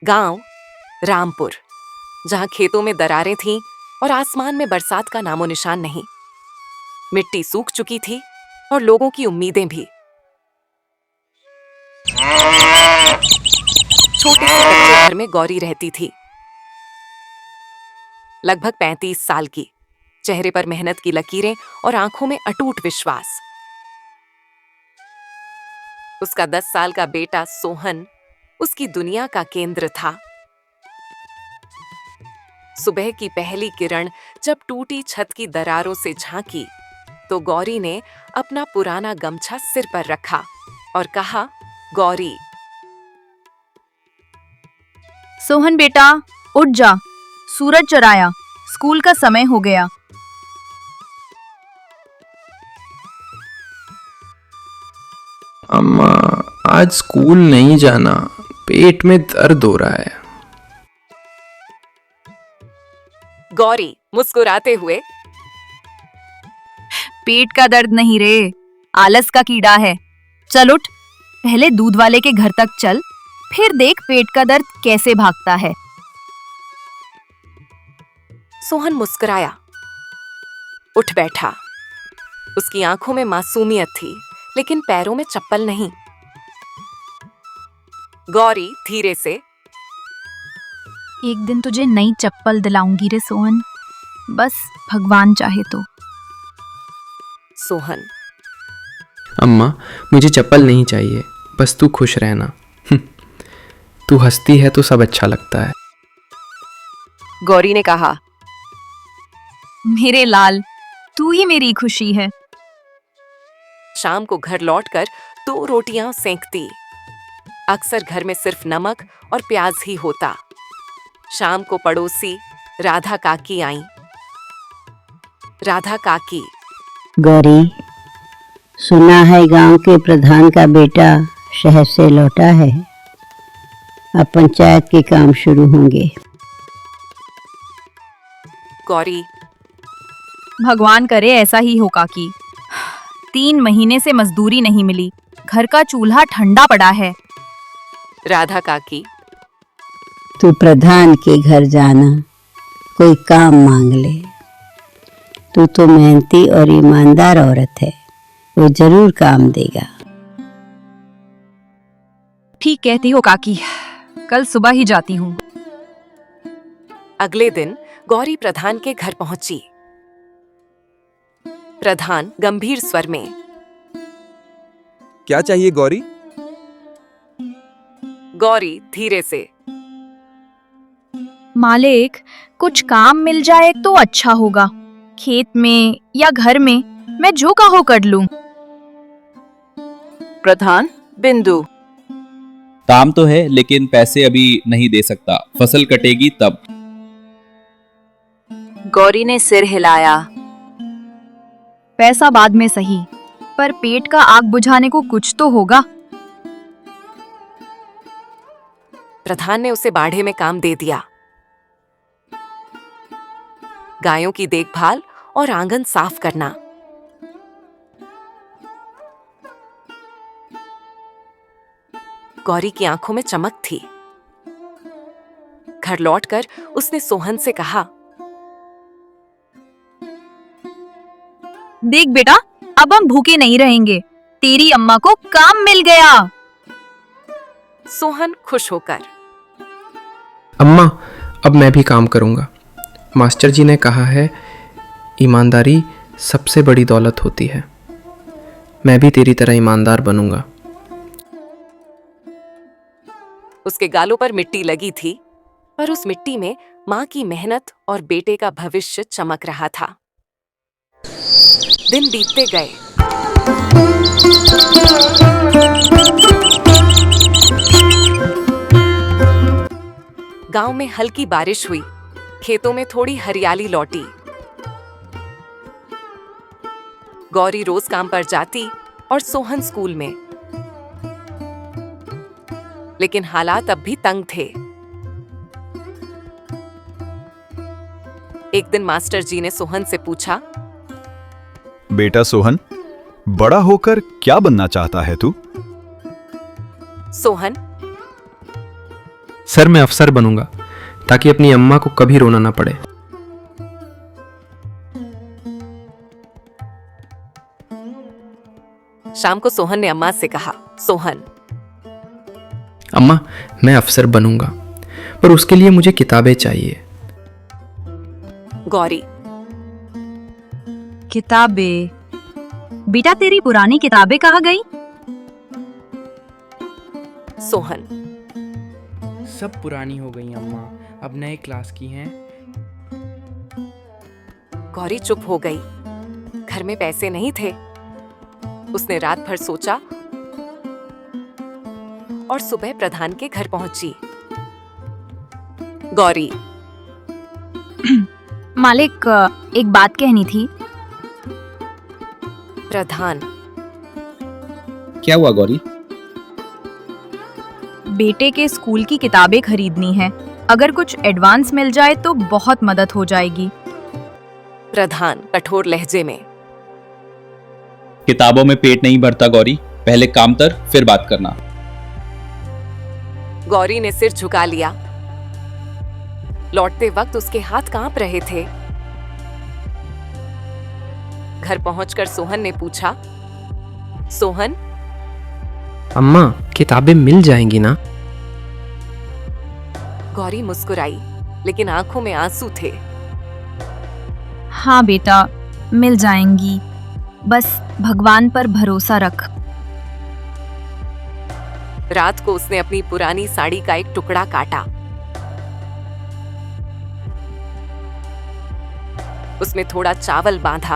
गांव रामपुर, जहां खेतों में दरारें थीं और आसमान में बरसात का नामो निशान नहीं। मिट्टी सूख चुकी थी और लोगों की उम्मीदें भी। छोटे से कच्चे घर में गौरी रहती थी, लगभग 35 साल की, चेहरे पर मेहनत की लकीरें और आंखों में अटूट विश्वास। उसका 10 साल का बेटा सोहन उसकी दुनिया का केंद्र था। सुबह की पहली किरण जब टूटी छत की दरारों से झांकी तो गौरी ने अपना पुराना गमछा सिर पर रखा और कहा, गौरी। सोहन बेटा, उठ जा, सूरज चढ़ाया, स्कूल का समय हो गया। अम्मा, आज स्कूल नहीं जाना, पेट में दर्द हो रहा है। गौरी मुस्कुराते हुए, पेट का दर्द नहीं रे, आलस का कीड़ा है। चल उठ, पहले दूध वाले के घर तक चल, फिर देख पेट का दर्द कैसे भागता है। सोहन मुस्कुराया, उठ बैठा। उसकी आंखों में मासूमियत थी, लेकिन पैरों में चप्पल नहीं। गौरी धीरे से, एक दिन तुझे नई चप्पल दिलाऊंगी रे सोहन, बस भगवान चाहे तो। सोहन, अम्मा, मुझे चप्पल नहीं चाहिए, बस तू खुश रहना। तू हंसती है तो सब अच्छा लगता है। गौरी ने कहा, मेरे लाल, तू ही मेरी खुशी है। शाम को घर लौटकर 2 रोटियां सेंकती। अक्सर घर में सिर्फ नमक और प्याज ही होता। शाम को पड़ोसी राधा काकी आई। राधा काकी, गौरी, सुना है गांव के प्रधान का बेटा शहर से लौटा है। अब पंचायत के काम शुरू होंगे। गौरी, भगवान करे ऐसा ही हो काकी। 3 महीने से मजदूरी नहीं मिली, घर का चूल्हा ठंडा पड़ा है। राधा काकी, तू प्रधान के घर जाना, कोई काम मांग ले। तू तो मेहनती और ईमानदार औरत है, वो जरूर काम देगा। ठीक कहती हो काकी, कल सुबह ही जाती हूँ। अगले दिन गौरी प्रधान के घर पहुंची। प्रधान गंभीर स्वर में, क्या चाहिए गौरी? गौरी धीरे से, मालिक, कुछ काम मिल जाए तो अच्छा होगा। खेत में या घर में, मैं जो कहो कर लूं। प्रधान, बिंदु। काम तो है लेकिन पैसे अभी नहीं दे सकता, फसल कटेगी तब। गौरी ने सिर हिलाया। पैसा बाद में सही, पर पेट का आग बुझाने को कुछ तो होगा। प्रधान ने उसे बाड़े में काम दे दिया। गायों की देखभाल और आंगन साफ करना। गौरी की आंखों में चमक थी। घर लौटकर उसने सोहन से कहा, देख बेटा, अब हम भूखे नहीं रहेंगे, तेरी अम्मा को काम मिल गया। सोहन खुश होकर, अम्मा, अब मैं भी काम करूँगा। मास्टर जी ने कहा है, ईमानदारी सबसे बड़ी दौलत होती है। मैं भी तेरी तरह ईमानदार बनूंगा। उसके गालों पर मिट्टी लगी थी, पर उस मिट्टी में मां की मेहनत और बेटे का भविष्य चमक रहा था। दिन बीतते गए। गांव में हल्की बारिश हुई, खेतों में थोड़ी हरियाली लौटी। गौरी रोज काम पर जाती और सोहन स्कूल में, लेकिन हालात अब भी तंग थे। एक दिन मास्टर जी ने सोहन से पूछा, बेटा सोहन, बड़ा होकर क्या बनना चाहता है तू? सोहन, सर मैं अफसर बनूंगा ताकि अपनी अम्मा को कभी रोना ना पड़े। शाम को सोहन ने अम्मा से कहा, सोहन, अम्मा मैं अफसर बनूंगा, पर उसके लिए मुझे किताबें चाहिए। गौरी, किताबें? बेटा तेरी पुरानी किताबें कहाँ गई? सोहन, सब पुरानी हो गई अम्मा, अब नए क्लास की हैं। गौरी चुप हो गई। घर में पैसे नहीं थे। उसने रात भर सोचा और सुबह प्रधान के घर पहुंची। गौरी, मालिक एक बात कहनी थी। प्रधान, क्या हुआ गौरी? बेटे के स्कूल की किताबें खरीदनी है, अगर कुछ एडवांस मिल जाए तो बहुत मदद हो जाएगी। प्रधान कठोर लहजे में, किताबों में पेट नहीं भरता गौरी, पहले काम कर फिर बात करना। गौरी ने सिर झुका लिया। लौटते वक्त उसके हाथ कांप रहे थे। घर पहुंचकर सोहन ने पूछा, सोहन, अम्मा किताबें मिल जाएंगी ना? गौरी मुस्कुराई, लेकिन आंखों में आंसू थे। हाँ बेटा, मिल जाएंगी, बस भगवान पर भरोसा रख। रात को उसने अपनी पुरानी साड़ी का एक टुकड़ा काटा। उसमें थोड़ा चावल बांधा।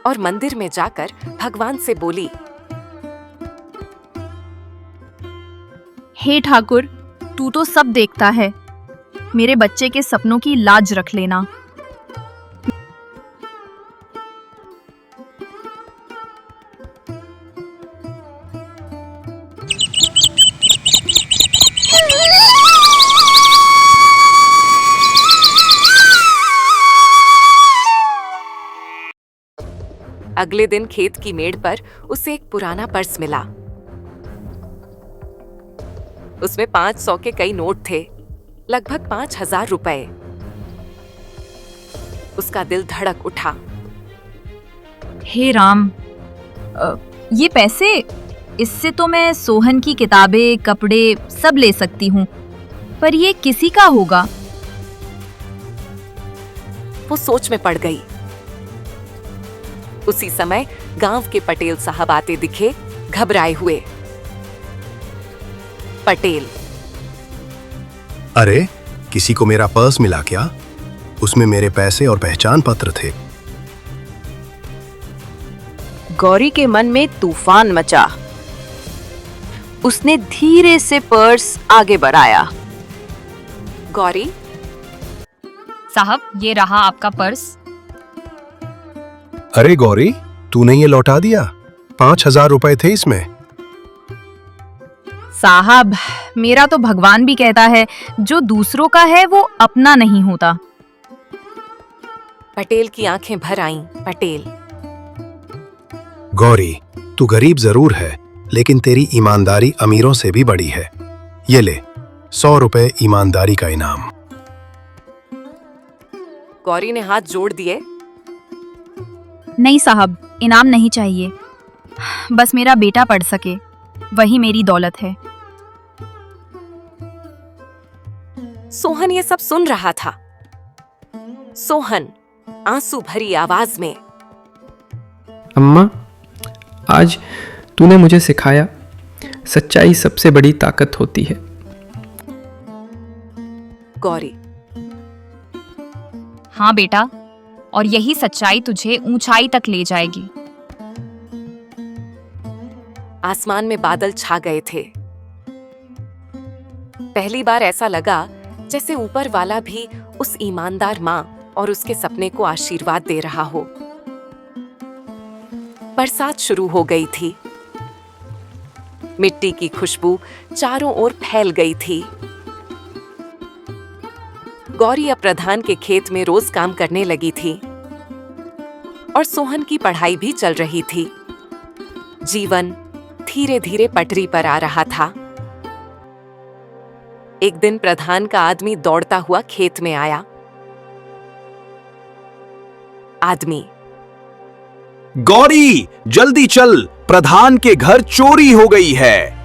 और मंदिर में जाकर भगवान से बोली, हे ठाकुर, तू तो सब देखता है, मेरे बच्चे के सपनों की लाज रख लेना। अगले दिन खेत की मेड़ पर उसे एक पुराना पर्स मिला। उसमें 500 के कई नोट थे, लगभग 5,000 रुपए। उसका दिल धड़क उठा। हे राम, ये पैसे, इससे तो मैं सोहन की किताबें, कपड़े सब ले सकती हूँ, पर ये किसी का होगा? वो सोच में पड़ गई। उसी समय गांव के पटेल साहब आते दिखे, घबराए हुए। पटेल, अरे, किसी को मेरा पर्स मिला क्या? उसमें मेरे पैसे और पहचान पत्र थे। गौरी के मन में तूफान मचा। उसने धीरे से पर्स आगे बढ़ाया। गौरी, साहब, ये रहा आपका पर्स। अरे गौरी, तूने ये लौटा दिया? 5,000 रुपए थे इसमें। साहब, मेरा तो भगवान भी कहता है, जो दूसरों का है वो अपना नहीं होता। पटेल की आंखें भर आईं। पटेल, गौरी, तू गरीब जरूर है, लेकिन तेरी ईमानदारी अमीरों से भी बड़ी है। ये ले, 100 रुपए ईमानदारी का इनाम। गौरी ने हाथ जोड़ दिए। नहीं साहब, इनाम नहीं चाहिए, बस मेरा बेटा पढ़ सके, वही मेरी दौलत है। सोहन ये सब सुन रहा था। सोहन आंसू भरी आवाज में, अम्मा, आज तूने मुझे सिखाया, सच्चाई सबसे बड़ी ताकत होती है। गौरी, हाँ बेटा, और यही सच्चाई तुझे ऊंचाई तक ले जाएगी। आसमान में बादल छा गए थे। पहली बार ऐसा लगा जैसे ऊपर वाला भी उस ईमानदार माँ और उसके सपने को आशीर्वाद दे रहा हो। बरसात शुरू हो गई थी। मिट्टी की खुशबू चारों ओर फैल गई थी। गौरी अब प्रधान के खेत में रोज काम करने लगी थी और सोहन की पढ़ाई भी चल रही थी। जीवन धीरे धीरे पटरी पर आ रहा था। एक दिन प्रधान का आदमी दौड़ता हुआ खेत में आया। आदमी, गौरी, जल्दी चल, प्रधान के घर चोरी हो गई है।